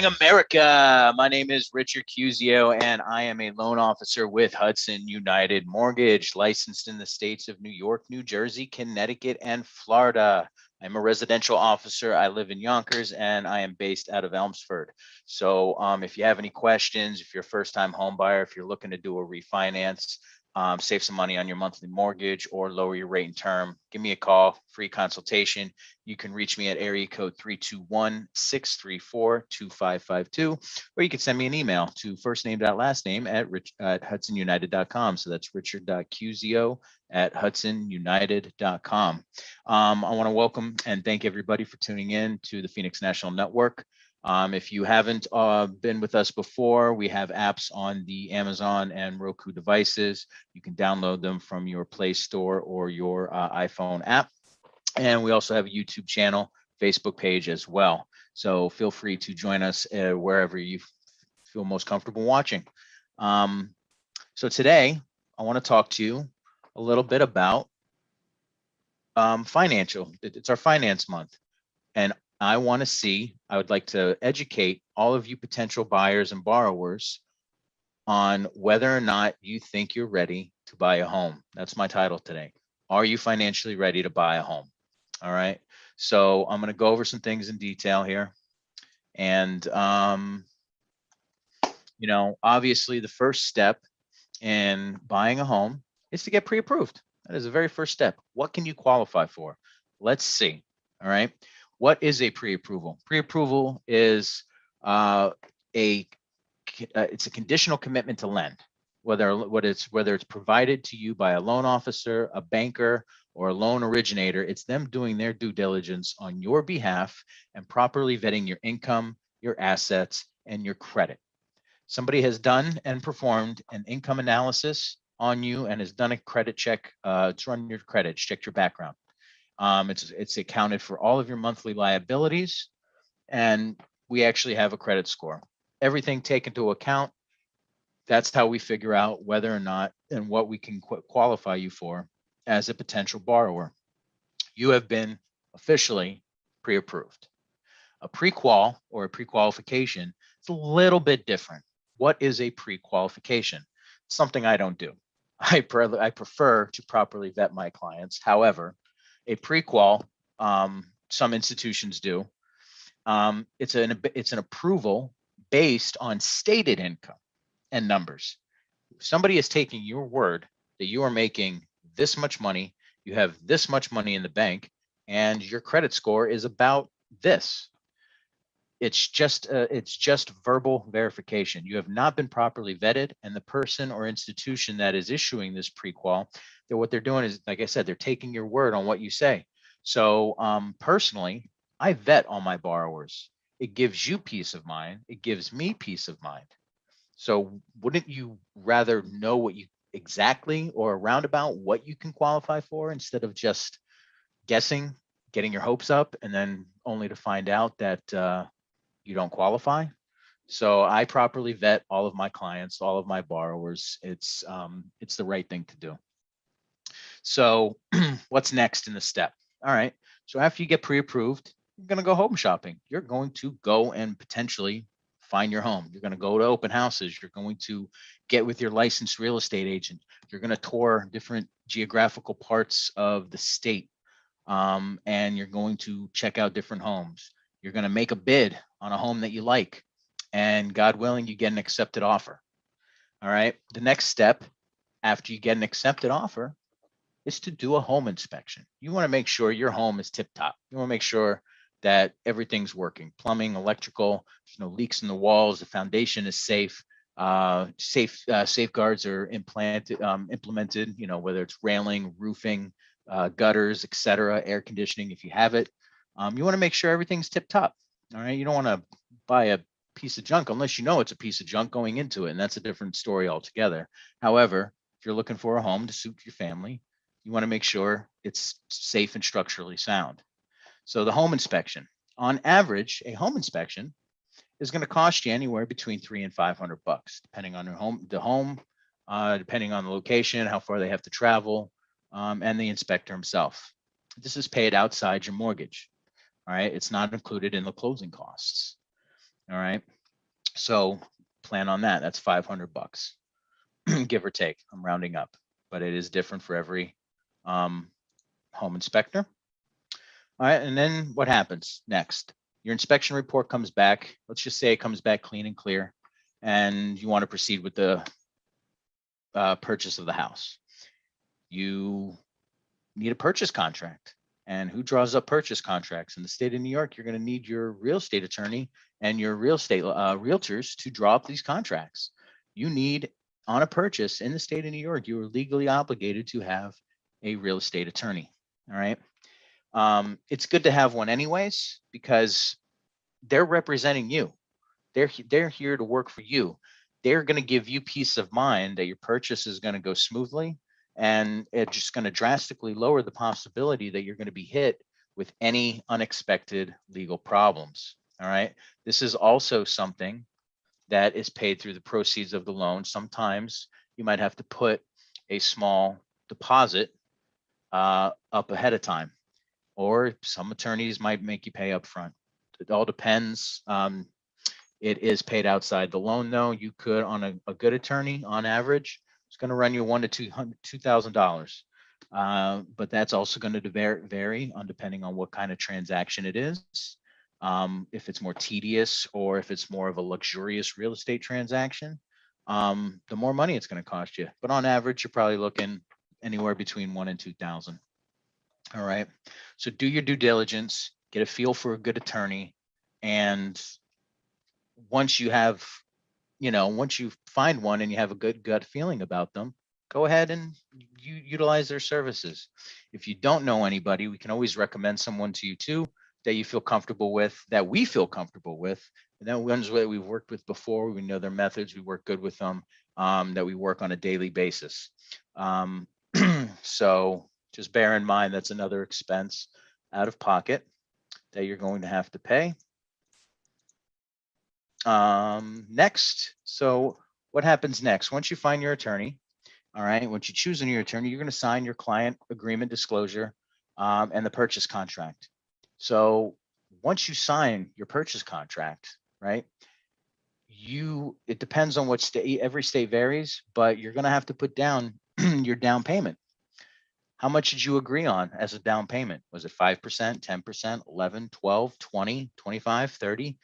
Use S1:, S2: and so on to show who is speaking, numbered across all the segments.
S1: morning, America. My name is Richard Ciuzio, and I am a loan officer with Hudson United Mortgage, licensed in the states of New York, New Jersey, Connecticut, and Florida. I'm a residential officer. I live in Yonkers, and I am based out of Elmsford. So if you have any questions, if you're a first-time home buyer, if you're looking to do a refinance, save some money on your monthly mortgage or lower your rate and term, give me a call, free consultation. You can reach me at area code 321-634-2552, or you can send me an email to first name.last name at hudsonunited.com. So that's richard.cuzio@hudsonunited.com. I want to welcome and thank everybody for tuning in to the Phoenix National Network. If you haven't been with us before, we have apps on the Amazon and Roku devices. You can download them from your Play Store or your iPhone app. And we also have a YouTube channel, Facebook page as well. So feel free to join us wherever you feel most comfortable watching. So today, I want to talk to you a little bit about financial. It's our finance month. And I would like to educate all of you potential buyers and borrowers on whether or not you think you're ready to buy a home. That's my title today. Are you financially ready to buy a home? All right. So I'm going to go over some things in detail here. And, obviously the first step in buying a home is to get pre-approved. That is the very first step. What can you qualify for? Let's see. All right. What is a pre-approval? Pre-approval is it's a conditional commitment to lend, whether it's provided to you by a loan officer, a banker, or a loan originator. It's them doing their due diligence on your behalf and properly vetting your income, your assets, and your credit. Somebody has done and performed an income analysis on you and has done a credit check to run your credit, check your background. It's accounted for all of your monthly liabilities, and we actually have a credit score. Everything taken into account. That's how we figure out whether or not and what we can qualify you for as a potential borrower. You have been officially pre-approved. A pre-qual or a pre-qualification is a little bit different. What is a pre-qualification? It's something I don't do. I prefer to properly vet my clients. However, a pre-qual, some institutions do. It's an approval based on stated income and numbers. Somebody is taking your word that you are making this much money, you have this much money in the bank, and your credit score is about this. It's just verbal verification. You have not been properly vetted, and the person or institution that is issuing this pre-qual, what they're doing is, like I said, they're taking your word on what you say. So personally, I vet all my borrowers. It gives you peace of mind. It gives me peace of mind. So wouldn't you rather know what you exactly or around about what you can qualify for instead of just guessing, getting your hopes up, and then only to find out that you don't qualify? So I properly vet all of my clients, all of my borrowers. It's the right thing to do. So what's next in the step? All right. So after you get pre-approved, you're going to go home shopping. You're going to go and potentially find your home. You're going to go to open houses. You're going to get with your licensed real estate agent. You're going to tour different geographical parts of the state. And you're going to check out different homes. You're going to make a bid on a home that you like. And God willing, you get an accepted offer. All right. The next step after you get an accepted offer is to do a home inspection. You want to make sure your home is tip top. You want to make sure that everything's working, plumbing, electrical, there's no leaks in the walls, the foundation is safe, safeguards are implemented, whether it's railing, roofing, gutters, etc., air conditioning, if you have it. You want to make sure everything's tip top. All right. You don't want to buy a piece of junk unless you know it's a piece of junk going into it. And that's a different story altogether. However, if you're looking for a home to suit your family, you want to make sure it's safe and structurally sound. So the home inspection, on average, a home inspection is going to cost you anywhere between $300 and $500, depending on the home, depending on the location, how far they have to travel, and the inspector himself. This is paid outside your mortgage. All right. It's not included in the closing costs. All right. So plan on that. That's 500 bucks, give or take. I'm rounding up, but it is different for every um, home inspector. All right. And then what happens next? Your inspection report comes back. Let's just say it comes back clean and clear, and you want to proceed with the purchase of the house. You need a purchase contract. And who draws up purchase contracts? In the state of New York, you're going to need your real estate attorney and your real estate realtors to draw up these contracts. You need, on a purchase in the state of New York, you are legally obligated to have a real estate attorney. All right. It's good to have one anyways, because they're representing you. They're here to work for you. They're going to give you peace of mind that your purchase is going to go smoothly, and it's just going to drastically lower the possibility that you're going to be hit with any unexpected legal problems. All right. This is also something that is paid through the proceeds of the loan. Sometimes you might have to put a small deposit up ahead of time, or some attorneys might make you pay up front. It all depends. It is paid outside the loan, though. You could, on a good attorney, on average, it's going to run you $1,000 to $2,000. But that's also going to vary on depending on what kind of transaction it is. If it's more tedious or if it's more of a luxurious real estate transaction, the more money it's going to cost you. But on average, you're probably looking anywhere between $1,000 and $2,000. All right. So do your due diligence, get a feel for a good attorney, and once you have, once you find one and you have a good gut feeling about them, go ahead and you utilize their services. If you don't know anybody, we can always recommend someone to you too that you feel comfortable with, that we feel comfortable with, and that ones that we've worked with before. We know their methods. We work good with them. That we work on a daily basis. So just bear in mind that's another expense out of pocket that you're going to have to pay. Next, so what happens next? Once you find your attorney, all right, once you choose a new attorney, you're going to sign your client agreement disclosure and the purchase contract. So once you sign your purchase contract, right, it depends on what state, every state varies, but you're going to have to put down your down payment. How much did you agree on as a down payment? Was it 5%, 10%, 11, 12, 20, 25, 30?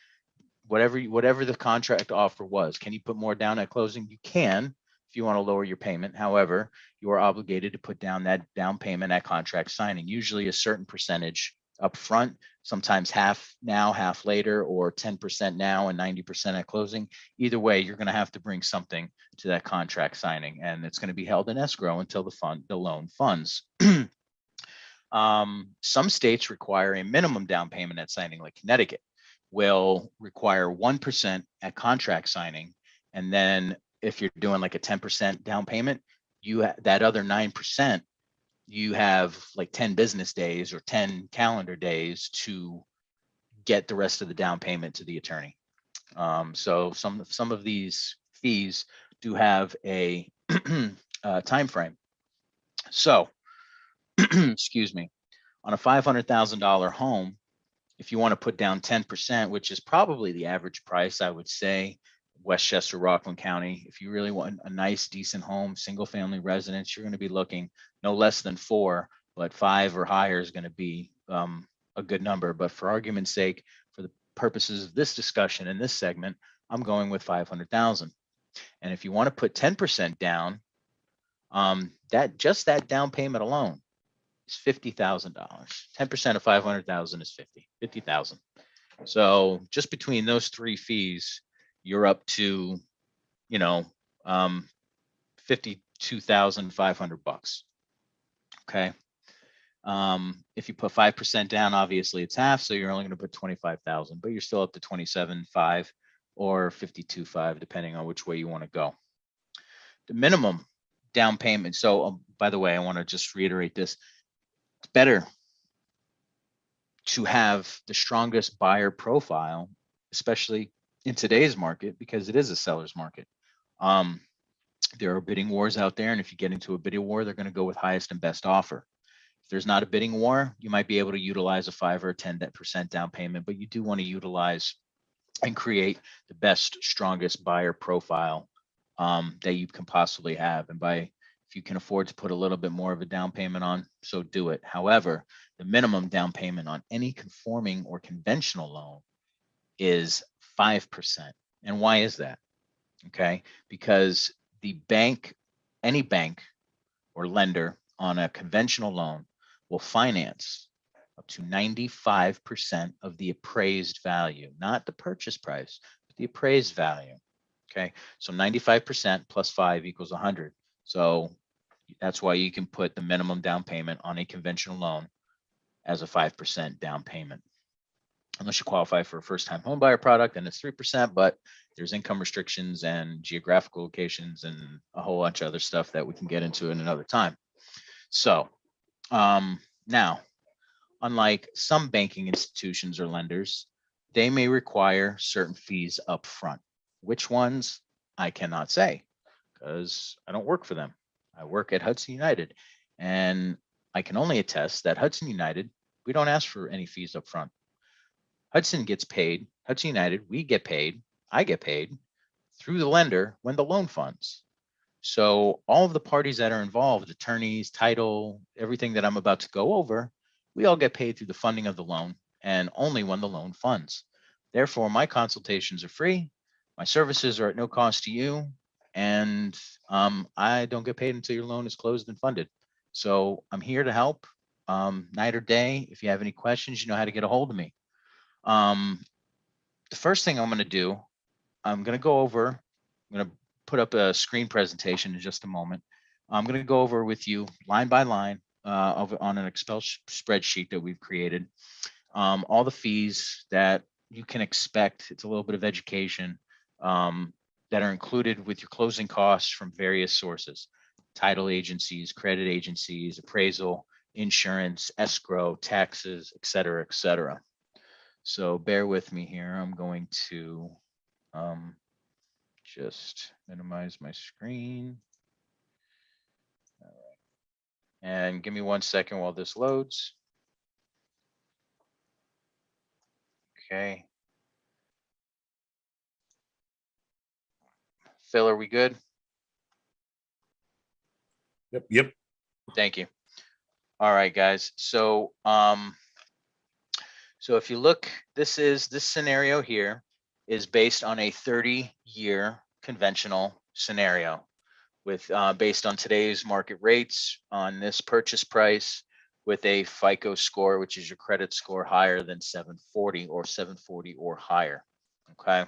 S1: Whatever the contract offer was. Can you put more down at closing? You can if you want to lower your payment. However, you are obligated to put down that down payment at contract signing, usually a certain percentage up front, sometimes half now, half later, or 10% now and 90% at closing. Either way, you're going to have to bring something to that contract signing, and it's going to be held in escrow until the loan funds. Some states require a minimum down payment at signing, like Connecticut will require 1% at contract signing. And then if you're doing like a 10% down payment, that other 9%, you have like 10 business days or 10 calendar days to get the rest of the down payment to the attorney. So some of these fees do have a time frame. So, excuse me, on a $500,000 home, if you want to put down 10%, which is probably the average price, I would say, Westchester, Rockland County, if you really want a nice, decent home, single family residence, you're going to be looking no less than 4, but 5 or higher is going to be a good number. But for argument's sake, for the purposes of this discussion in this segment, I'm going with 500,000. And if you want to put 10% down, that down payment alone is $50,000. 10% of 500,000 is 50,000. So just between those three fees, you're up to, 52,500 bucks. Okay. If you put 5% down, obviously it's half, so you're only going to put 25,000, but you're still up to 27,500 or 52,500, depending on which way you want to go. The minimum down payment. So, by the way, I want to just reiterate this. It's better to have the strongest buyer profile, especially in today's market, because it is a seller's market. There are bidding wars out there, and if you get into a bidding war, they're going to go with highest and best offer. If there's not a bidding war, you might be able to utilize a 5 or 10% down payment, but you do want to utilize and create the best, strongest buyer profile that you can possibly have. And by if you can afford to put a little bit more of a down payment on, so do it. However, the minimum down payment on any conforming or conventional loan is 5%. And why is that? Okay. Because the bank, any bank or lender on a conventional loan will finance up to 95% of the appraised value, not the purchase price, but the appraised value. Okay. So 95% plus 5 equals 100. So that's why you can put the minimum down payment on a conventional loan as a 5% down payment. Unless you qualify for a first-time home buyer product, and it's 3%, but there's income restrictions and geographical locations and a whole bunch of other stuff that we can get into in another time. So now, unlike some banking institutions or lenders, they may require certain fees up front. Which ones? I cannot say because I don't work for them. I work at Hudson United, and I can only attest that Hudson United, we don't ask for any fees up front. Hudson gets paid, Hudson United, we get paid, I get paid through the lender when the loan funds. So all of the parties that are involved, attorneys, title, everything that I'm about to go over, we all get paid through the funding of the loan and only when the loan funds. Therefore, my consultations are free. My services are at no cost to you. And I don't get paid until your loan is closed and funded. So I'm here to help night or day. If you have any questions, you know how to get a hold of me. The first thing I'm going to do, I'm going to go over, I'm going to put up a screen presentation in just a moment. I'm going to go over with you line by line on an Excel spreadsheet that we've created, all the fees that you can expect. It's a little bit of education that are included with your closing costs from various sources: title agencies, credit agencies, appraisal, insurance, escrow, taxes, et cetera, et cetera. So bear with me here. I'm going to just minimize my screen. All right. And give me 1 second while this loads. Okay. Phil, are we good?
S2: Yep.
S1: Thank you. All right, guys. So if you look, this scenario here is based on a 30-year conventional scenario with based on today's market rates on this purchase price with a FICO score, which is your credit score higher than 740 or higher. Okay.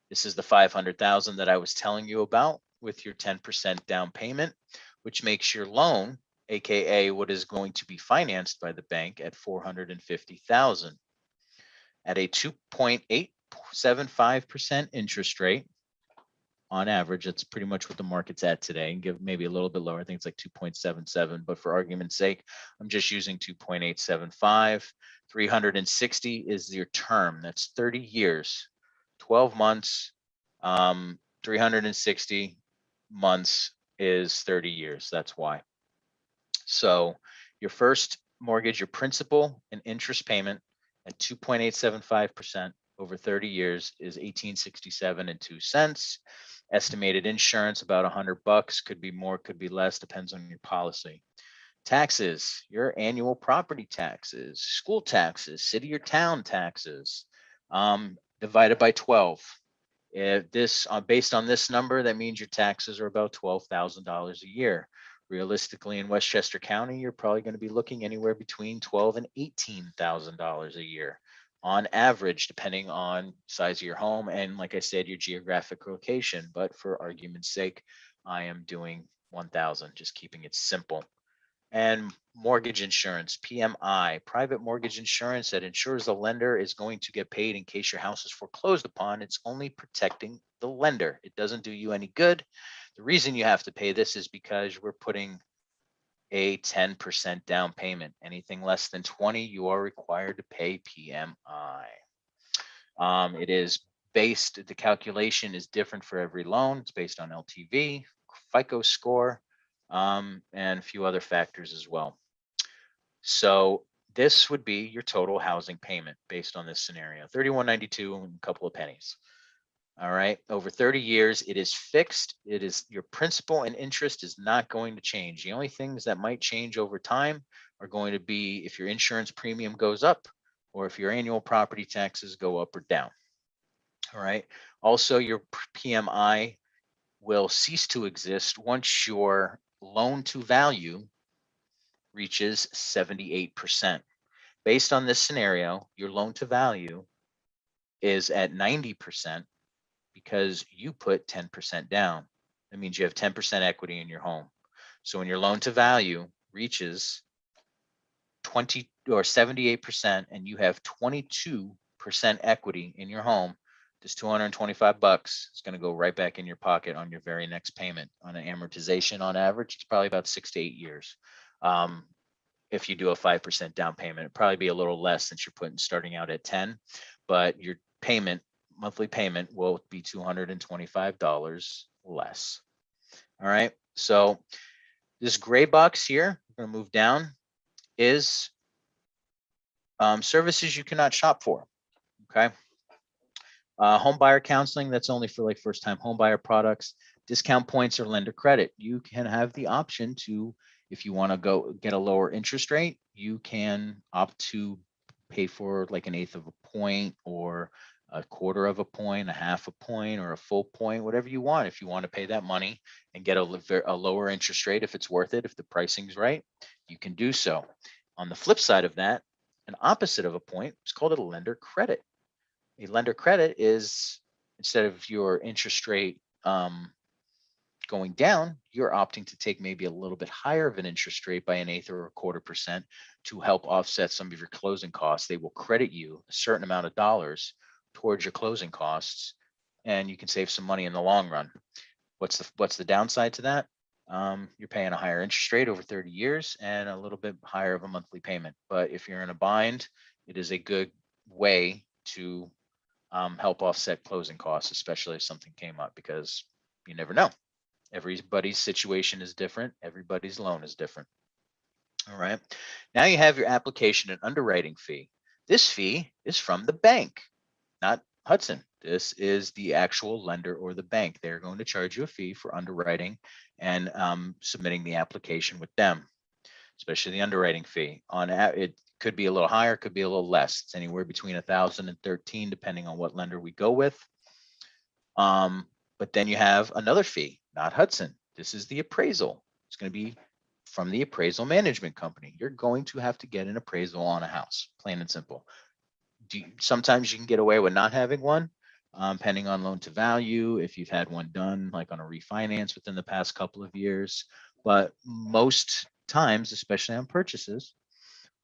S1: This is the 500,000 that I was telling you about with your 10% down payment, which makes your loan, AKA what is going to be financed by the bank, at 450,000 at a 2.875% interest rate. On average, that's pretty much what the market's at today, and give maybe a little bit lower. I think it's like 2.77, but for argument's sake, I'm just using 2.875. 360 is your term. That's 30 years, 12 months, 360 months is 30 years. That's why. So your first mortgage, your principal and interest payment at 2.875% over 30 years is 1867 and 2 cents. Estimated insurance about $100, could be more, could be less, depends on your policy. Taxes, your annual property taxes, school taxes, city or town taxes, divided by 12. If this based on this number, that means your taxes are about $12,000 a year. Realistically, in Westchester County, you're probably going to be looking anywhere between $12,000 and $18,000 a year on average, depending on size of your home and, like I said, your geographic location. But for argument's sake, I am doing 1,000, just keeping it simple. And mortgage insurance, PMI, private mortgage insurance that ensures the lender is going to get paid in case your house is foreclosed upon. It's only protecting the lender. It doesn't do you any good. The reason you have to pay this is because we're putting a 10% down payment. Anything less than 20, you are required to pay PMI. It is based, the calculation is different for every loan. It's based on LTV, FICO score, and a few other factors as well. So this would be your total housing payment based on this scenario, 3192 and a couple of pennies. All right. Over 30 years, it is fixed. It is your principal and interest is not going to change. The only things that might change over time are going to be if your insurance premium goes up or if your annual property taxes go up or down. All right. Also, your PMI will cease to exist once your loan to value reaches 78%. Based on this scenario, your loan to value is at 90% because you put 10% down. That means you have 10% equity in your home. So when your loan to value reaches 20 or 78% and you have 22% equity in your home, this 225 bucks is going to go right back in your pocket on your very next payment. On an amortization on average, it's probably about 6 to 8 years. If you do a 5% down payment, it'd probably be a little less since you're starting out at 10, but your monthly payment will be $225 less. All right. So this gray box here, we're going to move down, is services you cannot shop for. Okay. Home buyer counseling, that's only for like first time home buyer products. Discount points or lender credit. You can have the option to, if you want to go get a lower interest rate, you can opt to pay for like an eighth of a point or a quarter of a point, a half a point, or a full point, whatever you want. If you want to pay that money and get a lower interest rate, if it's worth it, if the pricing's right, you can do so. On the flip side of that, an opposite of a point is called a lender credit. A lender credit is, instead of your interest rate going down, you're opting to take maybe a little bit higher of an interest rate by an eighth or a quarter percent to help offset some of your closing costs. They will credit you a certain amount of dollars towards your closing costs, and you can save some money in the long run. What's the downside to that? You're paying a higher interest rate over 30 years and a little bit higher of a monthly payment. But if you're in a bind, it is a good way to help offset closing costs, especially if something came up, because you never know. Everybody's situation is different. Everybody's loan is different. All right. Now you have your application and underwriting fee. This fee is from the bank, not Hudson. This is the actual lender or the bank. They're going to charge you a fee for underwriting and submitting the application with them, especially the underwriting fee. It could be a little higher, could be a little less. It's anywhere between 1,000 and 13, depending on what lender we go with. But then you have another fee, not Hudson. This is the appraisal. It's going to be from the appraisal management company. You're going to have to get an appraisal on a house, plain and simple. Sometimes you can get away with not having one, depending on loan to value, if you've had one done like on a refinance within the past couple of years. But most times, especially on purchases,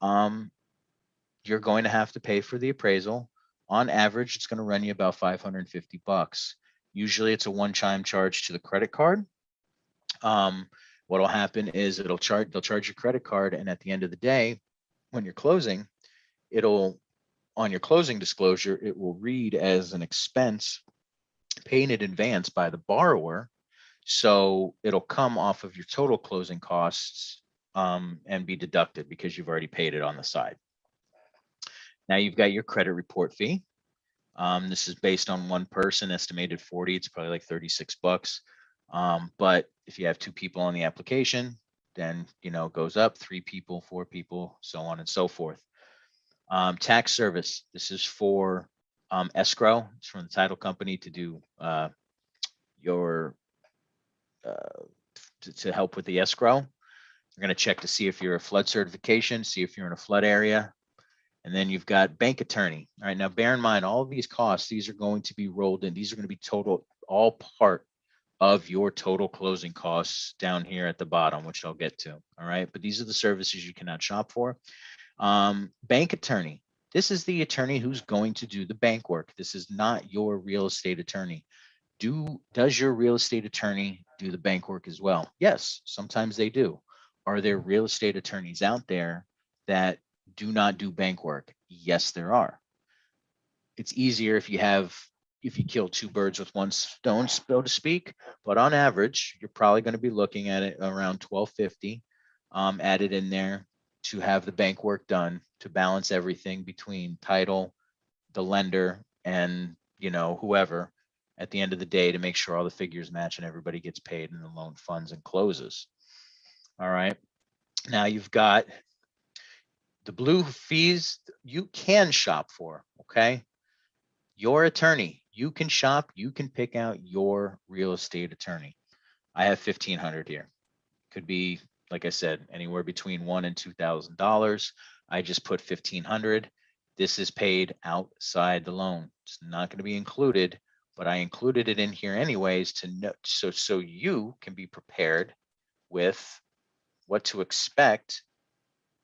S1: you're going to have to pay for the appraisal. On average, it's going to run you about 550 bucks. Usually it's a one-time charge to the credit card. What'll happen is they'll charge your credit card, and at the end of the day, when you're closing, on your closing disclosure, it will read as an expense paid in advance by the borrower. So it'll come off of your total closing costs and be deducted because you've already paid it on the side. Now you've got your credit report fee. This is based on one person, estimated 40. It's probably like 36 bucks. But if you have 2 people on the application, then it goes up, 3 people, 4 people, so on and so forth. Tax service. This is for escrow. It's from the title company to do to help with the escrow. They're going to check to see if you're a flood certification, see if you're in a flood area. And then you've got bank attorney. All right. Now, bear in mind, all of these costs, these are going to be rolled in. These are going to be all part of your total closing costs down here at the bottom, which I'll get to. All right. But these are the services you cannot shop for. Bank attorney. This is the attorney who's going to do the bank work. This is not your real estate attorney. Does your real estate attorney do the bank work as well? Yes, sometimes they do. Are there real estate attorneys out there that do not do bank work? Yes, there are. It's easier if you kill 2 birds with one stone, so to speak. But on average, you're probably going to be looking at it around $1,250 added in there to have the bank work done to balance everything between title, the lender, and whoever at the end of the day, to make sure all the figures match and everybody gets paid and the loan funds and closes. All right. Now you've got the blue fees you can shop for. Okay. Your attorney, you can shop, you can pick out your real estate attorney. I have 1,500 here. Could be, like I said, anywhere between $1,000 and $2,000. I just put 1,500. This is paid outside the loan. It's not going to be included, but I included it in here anyways to know, so you can be prepared with what to expect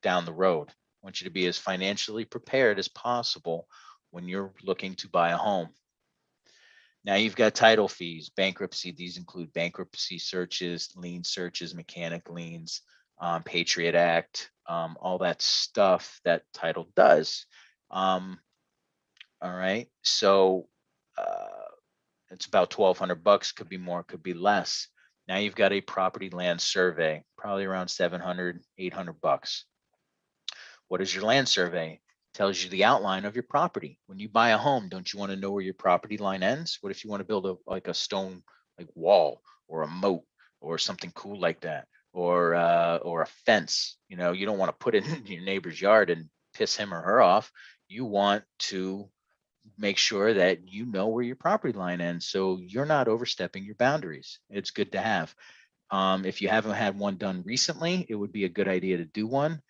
S1: down the road. I want you to be as financially prepared as possible when you're looking to buy a home. Now you've got title fees, bankruptcy. These include bankruptcy searches, lien searches, mechanic liens, Patriot Act, all that stuff that title does. All right. So it's about 1,200 bucks, could be more, could be less. Now you've got a property land survey, probably around 700, 800 bucks. What is your land survey? Tells you the outline of your property. When you buy a home, don't you want to know where your property line ends? What if you want to build a stone wall or a moat or something cool like that, or a fence? You don't want to put it in your neighbor's yard and piss him or her off. You want to make sure that you know where your property line ends, so you're not overstepping your boundaries. It's good to have. If you haven't had one done recently, it would be a good idea to do one.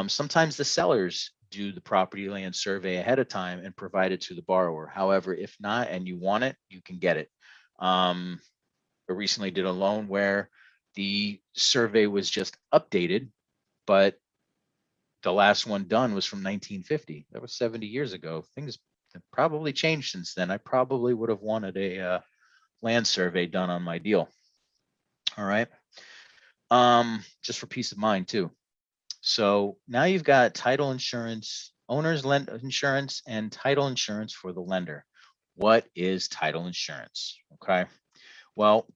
S1: Sometimes the sellers do the property land survey ahead of time and provide it to the borrower. However, if not, and you want it, you can get it. I recently did a loan where the survey was just updated, but the last one done was from 1950. That was 70 years ago. Things have probably changed since then. I probably would have wanted a land survey done on my deal. All right. Just for peace of mind too. So now you've got title insurance, owner's insurance, and title insurance for the lender. What is title insurance? Okay. Well,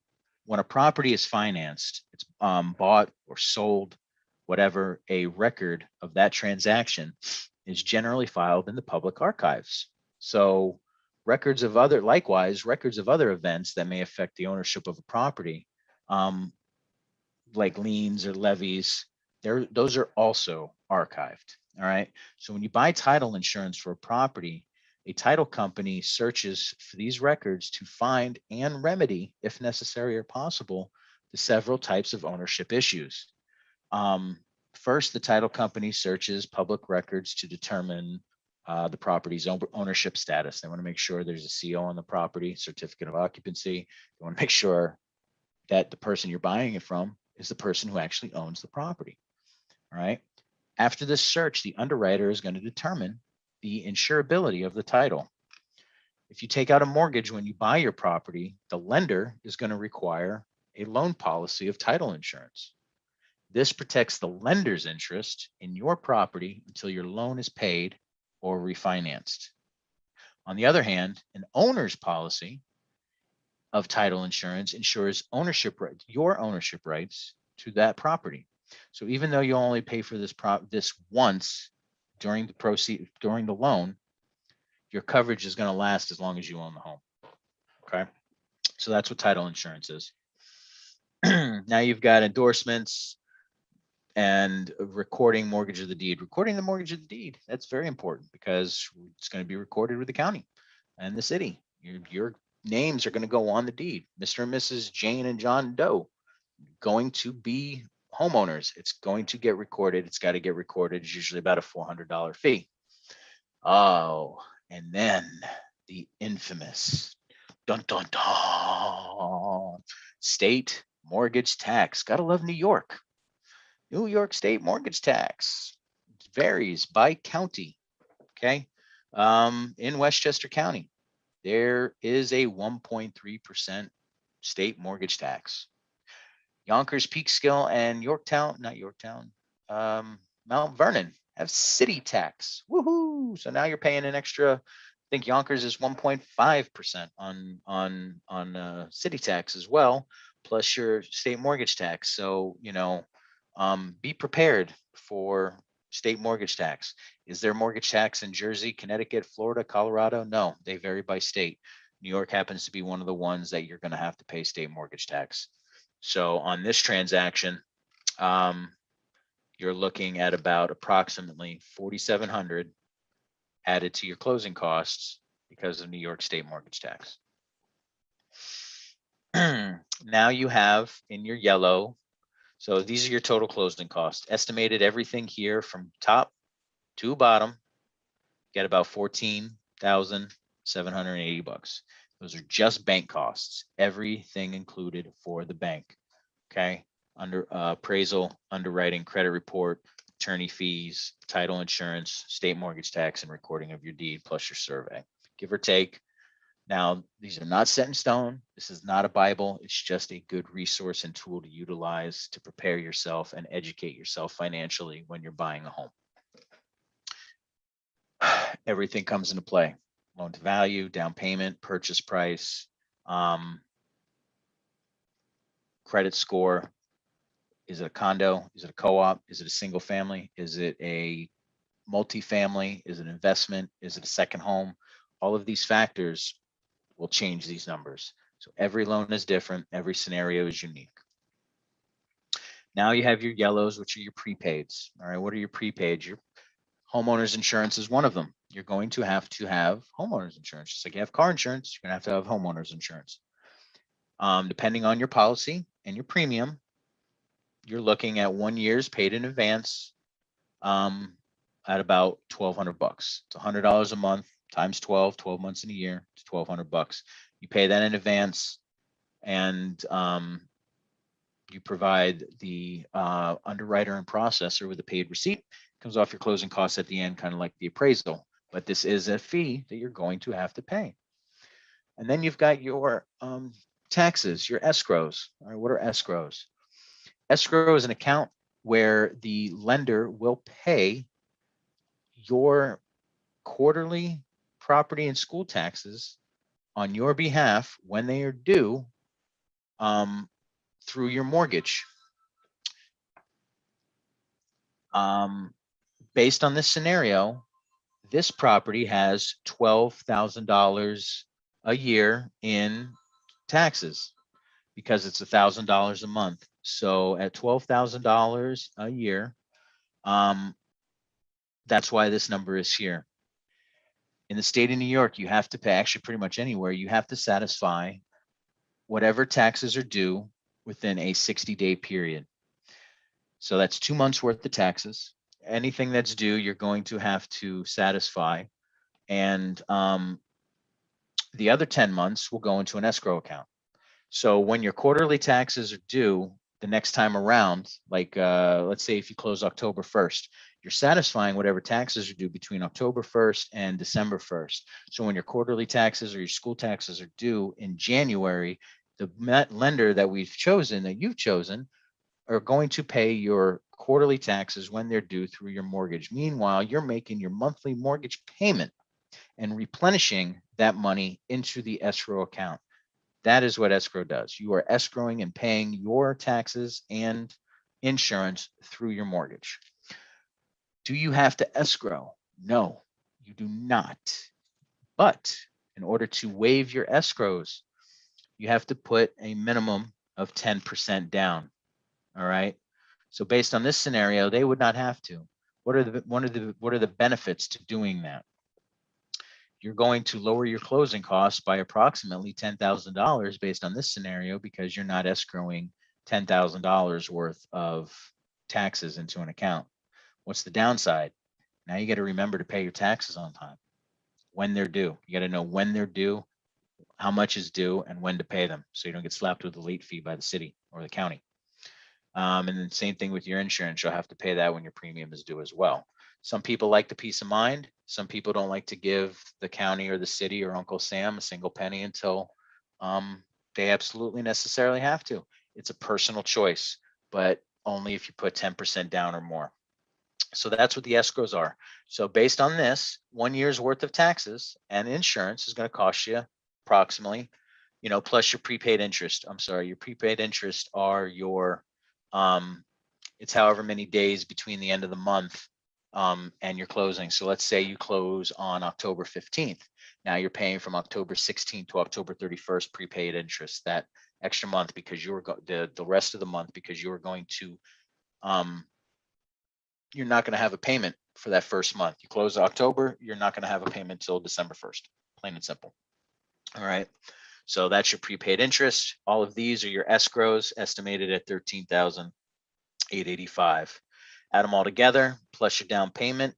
S1: when a property is financed, it's bought or sold, whatever, a record of that transaction is generally filed in the public archives. So records of other events that may affect the ownership of a property, like liens or levies, those are also archived. All right. So when you buy title insurance for a property, a title company searches for these records to find and remedy, if necessary or possible, the several types of ownership issues. First, the title company searches public records to determine the property's ownership status. They want to make sure there's a CO on the property, certificate of occupancy. They want to make sure that the person you're buying it from is the person who actually owns the property. All right. After this search, the underwriter is going to determine the insurability of the title. If you take out a mortgage when you buy your property, the lender is going to require a loan policy of title insurance. This protects the lender's interest in your property until your loan is paid or refinanced. On the other hand, an owner's policy of title insurance ensures your ownership rights to that property. So even though you only pay for this once during the loan, your coverage is going to last as long as you own the home. Okay. So that's what title insurance is. Now you've got endorsements and recording mortgage of the deed. Recording the mortgage of the deed, that's very important because it's going to be recorded with the county and the city. Your names are going to go on the deed. Mr. and Mrs. Jane and John Doe going to be homeowners. It's going to get recorded. It's got to get recorded. It's usually about a $400 fee. Oh, and then the infamous dun dun dun state mortgage tax. Gotta love New York. New York State mortgage tax. It varies by county. Okay. In Westchester County, there is a 1.3% state mortgage tax. Yonkers, Peekskill, and Mount Vernon have city tax. Woohoo! So now you're paying an extra. I think Yonkers is 1.5% on city tax as well, plus your state mortgage tax. So be prepared for state mortgage tax. Is there mortgage tax in Jersey, Connecticut, Florida, Colorado? No, they vary by state. New York happens to be one of the ones that you're going to have to pay state mortgage tax. So on this transaction, you're looking at about approximately 4,700 added to your closing costs because of New York state mortgage tax. Now you have in your yellow, so these are your total closing costs. Estimated everything here from top to bottom, get about 14,780 bucks. Those are just bank costs, everything included for the bank. Okay, under appraisal, underwriting, credit report, attorney fees, title insurance, state mortgage tax, and recording of your deed, plus your survey, give or take. Now, these are not set in stone. This is not a Bible. It's just a good resource and tool to utilize to prepare yourself and educate yourself financially when you're buying a home. Everything comes into play. Loan to value, down payment, purchase price, credit score. Is it a condo? Is it a co-op? Is it a single family? Is it a multifamily? Is it an investment? Is it a second home? All of these factors will change these numbers. So every loan is different. Every scenario is unique. Now you have your yellows, which are your prepaids. All right, what are your prepaids? Your homeowner's insurance is one of them. You're going to have homeowner's insurance. Just like you have car insurance, you're going to have homeowner's insurance. Depending on your policy and your premium, you're looking at 1 year's paid in advance at about $1,200 bucks. It's $100 a month times 12 months in a year. It's $1,200 bucks. You pay that in advance, and you provide the underwriter and processor with a paid receipt. Comes off your closing costs at the end, kind of like the appraisal. But this is a fee that you're going to have to pay. And then you've got your taxes, your escrows. All right, what are escrows? Escrow is an account where the lender will pay your quarterly property and school taxes on your behalf when they are due through your mortgage. Based on this scenario, this property has $12,000 a year in taxes because it's $1,000 a month. So at $12,000 a year, that's why this number is here. In the state of New York, you have to pay, actually pretty much anywhere, you have to satisfy whatever taxes are due within a 60-day period. So that's 2 months worth of taxes. Anything that's due, you're going to have to satisfy. And the other 10 months will go into an escrow account. So when your quarterly taxes are due the next time around, like let's say if you close October 1st, you're satisfying whatever taxes are due between October 1st and December 1st. So when your quarterly taxes or your school taxes are due in January, the lender that we've chosen, that you've chosen, are going to pay your quarterly taxes when they're due through your mortgage. Meanwhile, you're making your monthly mortgage payment and replenishing that money into the escrow account. That is what escrow does. You are escrowing and paying your taxes and insurance through your mortgage. Do you have to escrow? No, you do not. But in order to waive your escrows, you have to put a minimum of 10% down. All right. So based on this scenario, they would not have to. What are the benefits to doing that? You're going to lower your closing costs by approximately $10,000 based on this scenario because you're not escrowing $10,000 worth of taxes into an account. What's the downside? Now you got to remember to pay your taxes on time when they're due. You got to know when they're due, how much is due, and when to pay them so you don't get slapped with a late fee by the city or the county. And then same thing with your insurance. You'll have to pay that when your premium is due as well. Some people like the peace of mind. Some people don't like to give the county or the city or Uncle Sam a single penny until they absolutely necessarily have to. It's a personal choice, but only if you put 10% down or more. So that's what the escrows are. So based on this, 1 year's worth of taxes and insurance is going to cost you approximately, plus your prepaid interest. I'm sorry, your prepaid interest are your, it's however many days between the end of the month and you're closing. So let's say you close on October 15th. Now you're paying from October 16th to October 31st prepaid interest, that extra month, because the rest of the month, because you're going to you're not going to have a payment for that first month. You close October, you're not going to have a payment till December 1st. Plain and simple. All right. So that's your prepaid interest. All of these are your escrows, estimated at $13,885. Add them all together, plus your down payment.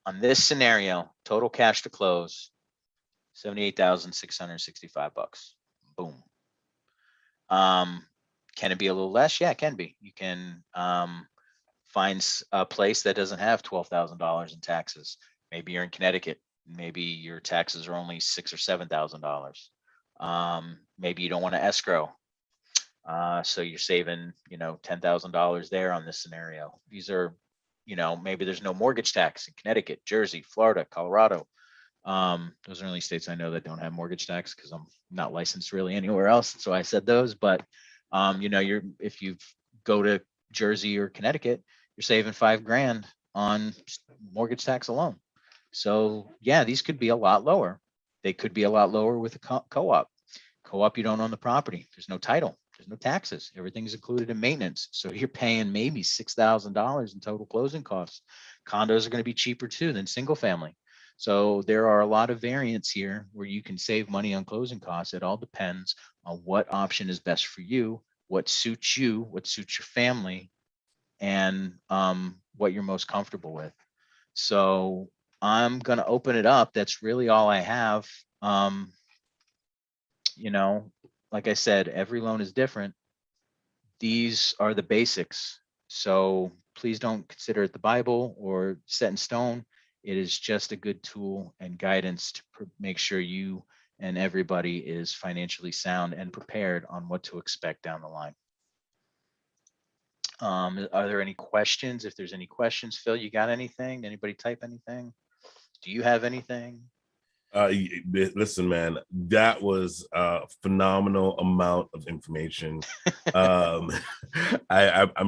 S1: On this scenario, total cash to close, $78,665. Boom. Can it be a little less? Yeah, it can be. You can find a place that doesn't have $12,000 in taxes. Maybe you're in Connecticut. Maybe your taxes are only $6,000 or $7,000. Maybe you don't want to escrow. So you're saving, $10,000 there on this scenario. These are, maybe there's no mortgage tax in Connecticut, Jersey, Florida, Colorado. Those are only states I know that don't have mortgage tax, because I'm not licensed really anywhere else. So I said those, but if you go to Jersey or Connecticut, you're saving $5,000 on mortgage tax alone. So yeah, these could be a lot lower. They could be a lot lower with a co-op. Co-op, you don't own the property. There's no title. There's no taxes. Everything's included in maintenance. So you're paying maybe $6,000 in total closing costs. Condos are going to be cheaper too than single family. So there are a lot of variants here where you can save money on closing costs. It all depends on what option is best for you, what suits you, what suits your family, and what you're most comfortable with. So I'm going to open it up. That's really all I have. Like I said, every loan is different. These are the basics. So please don't consider it the Bible or set in stone. It is just a good tool and guidance to make sure you and everybody is financially sound and prepared on what to expect down the line. Are there any questions? If there's any questions, Phil, you got anything? Anybody type anything? Do you have anything?
S2: Listen, man, that was a phenomenal amount of information. I'm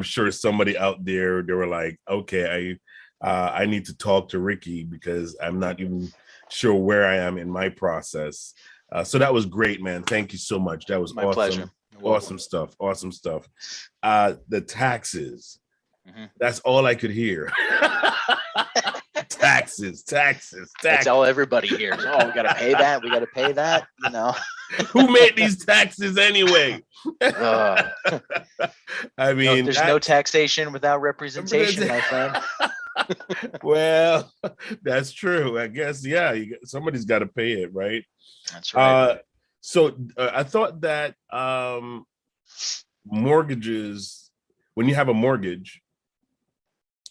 S2: sure somebody out there, they were like, okay, I need to talk to Ricky because I'm not even sure where I am in my process. So that was great, man. Thank you so much. That was
S1: My
S2: awesome.
S1: pleasure.
S2: Awesome stuff. Awesome stuff. The taxes. Mm-hmm. That's all I could hear. Taxes.
S1: That's all everybody hears. Oh, we got to pay that. We got to pay that.
S2: Who made these taxes anyway?
S1: I mean, there's no taxation without representation, my friend.
S2: Well, that's true. I guess, yeah, somebody's got to pay it, right?
S1: That's right.
S2: So I thought that mortgages, when you have a mortgage,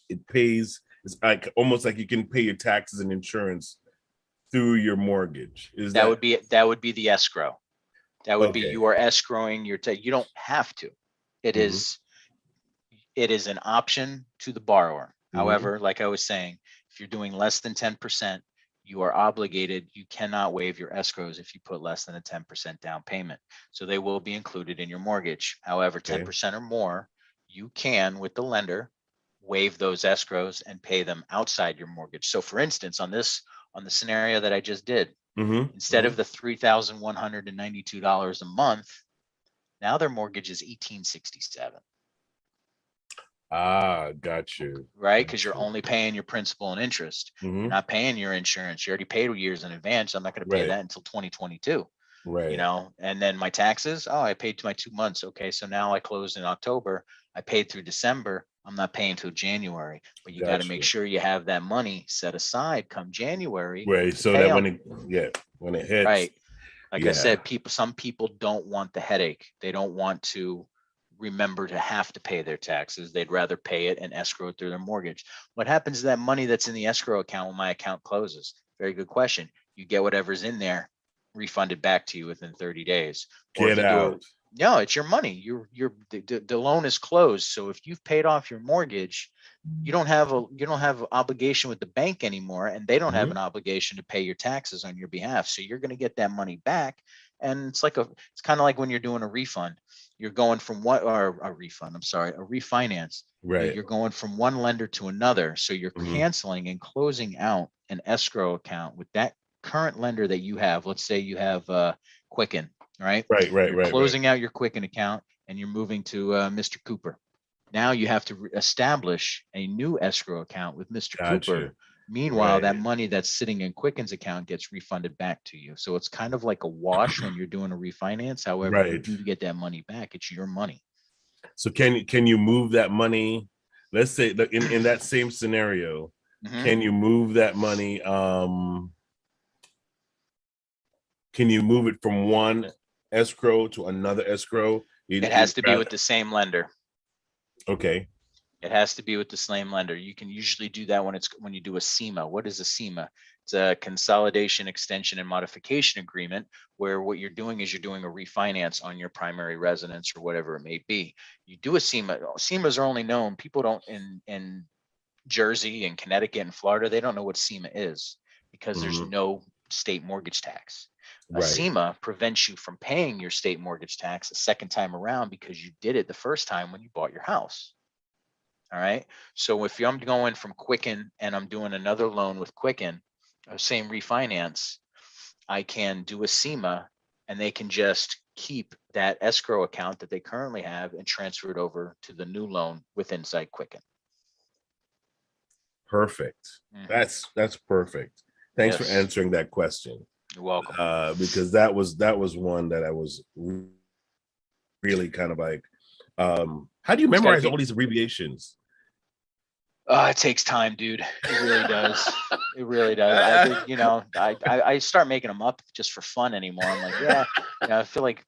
S2: it pays. It's like almost like you can pay your taxes and insurance through your mortgage.
S1: That would be the escrow. That would be, you are escrowing your you don't have to. It is an option to the borrower. However, like I was saying, if you're doing less than 10%, you are obligated. You cannot waive your escrows if you put less than a 10% down payment. So they will be included in your mortgage. However, 10% or more, you can, with the lender, waive those escrows and pay them outside your mortgage. So for instance, on the scenario that I just did, instead of the $3,192 a month, now their mortgage is $1,867.
S2: Got you.
S1: Right, because you're only paying your principal and interest. You're not paying your insurance. You already paid years in advance. I'm not going to pay that until 2022. Right. And then my taxes, I paid to my 2 months. Okay, so now I closed in October. I paid through December. I'm not paying till January. But you got to make sure you have that money set aside come January.
S2: Right. So that when it hits.
S1: Right. Like I said, some people don't want the headache. They don't want to remember to have to pay their taxes. They'd rather pay it and escrow it through their mortgage. What happens to that money that's in the escrow account when my account closes? Very good question. You get whatever's in there refunded back to you within 30 days.
S2: Get out.
S1: No, it's your money. The loan is closed. So if you've paid off your mortgage, you don't have an obligation with the bank anymore, and they don't have an obligation to pay your taxes on your behalf. So you're going to get that money back. And it's kind of like when you're doing a refund. you're going from one, or a refund, I'm sorry, a refinance.
S2: Right.
S1: You're going from one lender to another. So you're
S2: Mhm.
S1: canceling and closing out an escrow account with that current lender that you have. Let's say you have Quicken, right?
S2: Right. Right.
S1: You're
S2: Right. Right.
S1: closing out your Quicken account and you're moving to Mr. Cooper. Now you have to establish a new escrow account with Mr.
S2: Gotcha.
S1: Cooper. Meanwhile, that
S2: Right.
S1: money that's sitting in Quicken's account gets refunded back to you. So it's kind of like a wash when you're doing a refinance. However, you
S2: Right.
S1: do get that money back. It's your money.
S2: So can you move that money? Let's say that in that same scenario,
S1: Mhm.
S2: can you move that money? Can you move it from one escrow to another escrow?
S1: It has to be with the same lender.
S2: Okay.
S1: It has to be with the same lender. You can usually do that when you do a SEMA. What is a SEMA? It's a consolidation, extension, and modification agreement, where what you're doing is you're doing a refinance on your primary residence or whatever it may be. You do a SEMA. SEMAs are only known, people don't in Jersey and Connecticut and Florida, they don't know what SEMA is because there's
S2: Mhm.
S1: no state mortgage tax. A
S2: Right.
S1: SEMA prevents you from paying your state mortgage tax a second time around because you did it the first time when you bought your house. All right. So if I'm going from Quicken and I'm doing another loan with Quicken, same refinance, I can do a SEMA and they can just keep that escrow account that they currently have and transfer it over to the new loan with inside Quicken.
S2: Perfect.
S1: Mhm.
S2: That's perfect. Thanks for
S1: Yes.
S2: answering that question.
S1: You're welcome.
S2: Because that was one that I was really kind of like, how do you
S1: It's got to
S2: memorize
S1: be.
S2: all these abbreviations?
S1: It takes time, dude. It really does. It really does. I start making them up just for fun anymore. I'm like, yeah, I feel like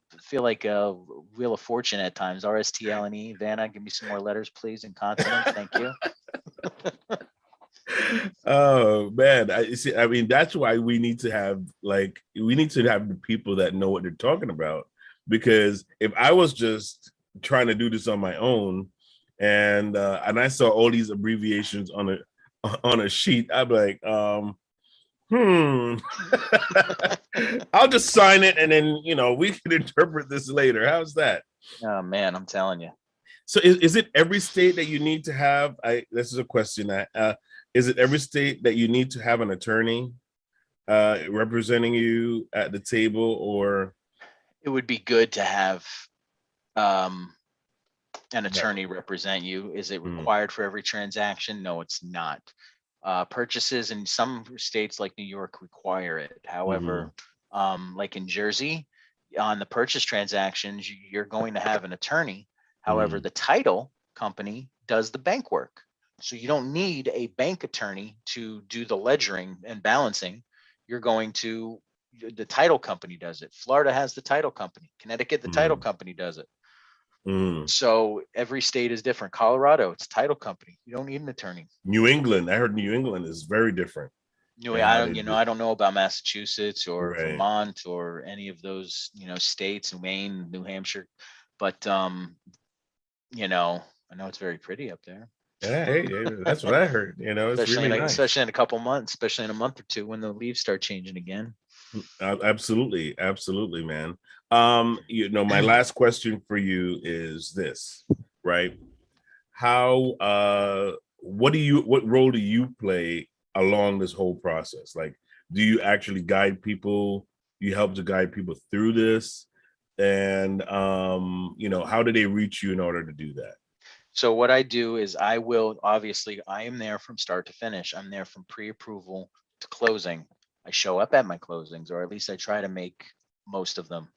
S1: Wheel of Fortune at times. RSTLNE. Vanna, give me some more letters, please, and consonants. Thank you.
S2: Oh man, I see. I mean, that's why we need to have the people that know what they're talking about. Because if I was just trying to do this on my own, and I saw all these abbreviations on a sheet, I'd be like, hmm, I'll just sign it, and then we can interpret this later. How's that?
S1: Oh man, I'm telling you.
S2: So is it every state that you need to have? This is a question. Is it every state that you need to have an attorney representing you at the table, or
S1: It would be good to have um, an
S2: right?
S1: attorney represent you. Is it
S2: Mm,
S1: required for every transaction? No, it's not. Purchases in some states like New York require it.
S2: mhm,
S1: However, like in Jersey, on the purchase transactions, you're going to have an attorney. However,
S2: mhm,
S1: the title company does the bank work. So you don't need a bank attorney to do the ledgering and balancing. You're going to, the title company does it. Florida has the title company. Connecticut, the title
S2: mhm,
S1: company does it.
S2: mhm.
S1: So every state is different. Colorado, it's title company. You don't need an attorney.
S2: New England. I heard New England is very different in
S1: I
S2: how
S1: don't,
S2: they do.
S1: I don't know about Massachusetts or
S2: Right.
S1: Vermont or any of those, states, Maine, New Hampshire, but I know it's very pretty up there.
S2: Yeah, hey, that's what I heard. It's
S1: especially
S2: really nice.
S1: especially in a couple months, especially in a month or two when the leaves start changing again.
S2: Absolutely, absolutely, man. My last question for you is this, right? How what role do you play along this whole process? Like, do you actually guide people? You help to guide people through this? And how do they reach you in order to do that?
S1: So what I do is I am there from start to finish. I'm there from pre-approval to closing. I show up at my closings, or at least I try to make most of them.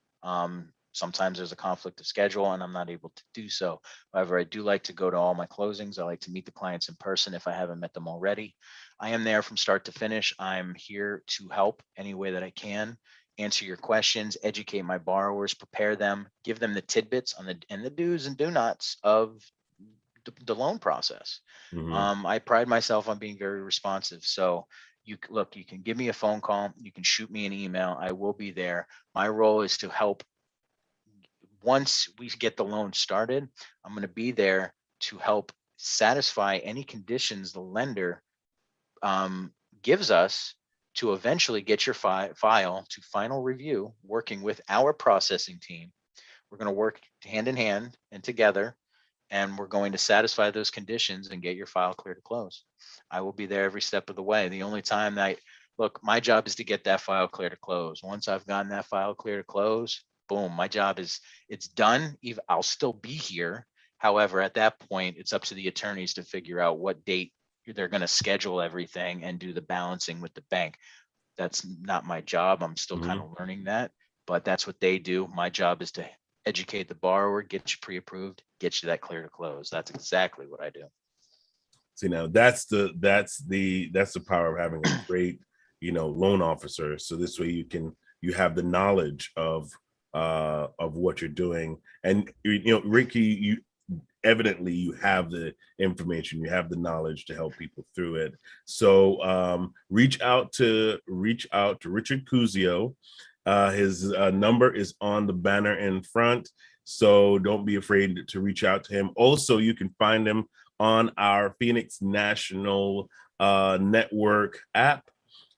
S1: Sometimes there's a conflict of schedule and I'm not able to do so. However, I do like to go to all my closings. I like to meet the clients in person if I haven't met them already. I am there from start to finish. I'm here to help any way that I can, answer your questions, educate my borrowers, prepare them, give them the tidbits on the do's and do nots of the loan process.
S2: Mhm.
S1: I pride myself on being very responsive. So you can give me a phone call, you can shoot me an email. I will be there. My role is to help. Once we get the loan started, I'm going to be there to help satisfy any conditions the lender um, gives us to eventually get your file to final review, working with our processing team, We're going to work hand in hand and together, and we're going to satisfy those conditions and get your file clear to close. I will be there every step of the way. The only time that look, my job is to get that file clear to close. Once I've gotten that file clear to close, boom, my job is it's done. I'll still be here. However, at that point, it's up to the attorneys to figure out what date they're going to schedule everything and do the balancing with the bank. That's not my job. I'm still kind
S2: Mhm.
S1: of learning that, but that's what they do. My job is to educate the borrower, get you pre-approved, get you that clear to close. That's exactly what I do.
S2: See, now that's the power of having a great, loan officer. So this way you have the knowledge of what you're doing. And Ricky, you evidently you have the information, you have the knowledge to help people through it. So reach out to Richard Ciuzio. His number is on the banner in front, so don't be afraid to reach out to him. Also, you can find him on our Phoenix National Network app.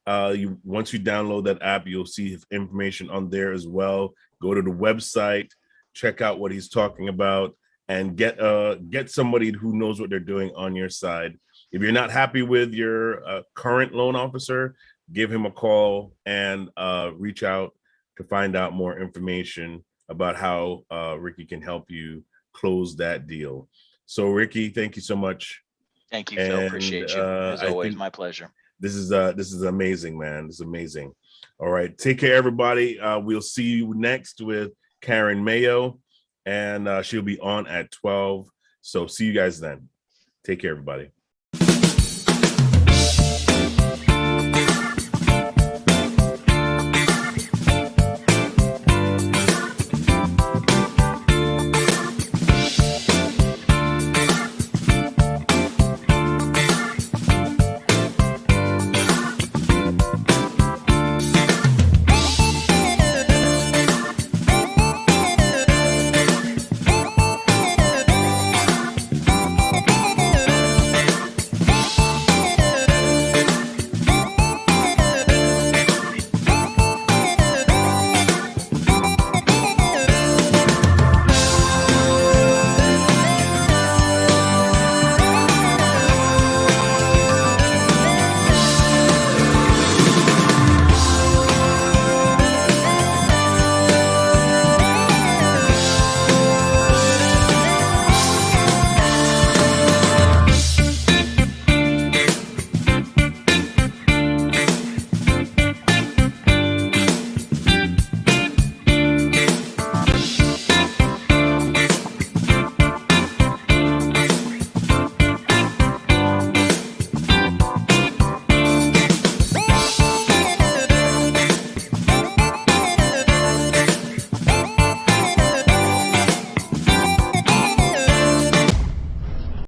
S2: Once you download that app, you'll see his information on there as well. Go to the website, check out what he's talking about, and get somebody who knows what they're doing on your side. If you're not happy with your current loan officer, give him a call and reach out to find out more information about how Ricky can help you close that deal. So, Ricky, thank you so much.
S1: Thank you, Phil.
S2: And
S1: Appreciate you. As
S2: I
S1: always,
S2: think
S1: my pleasure.
S2: this is amazing, man. This is amazing. All right, take care, everybody. We'll see you next with Karen Mayo, and she'll be on at 12. So see you guys then. Take care, everybody.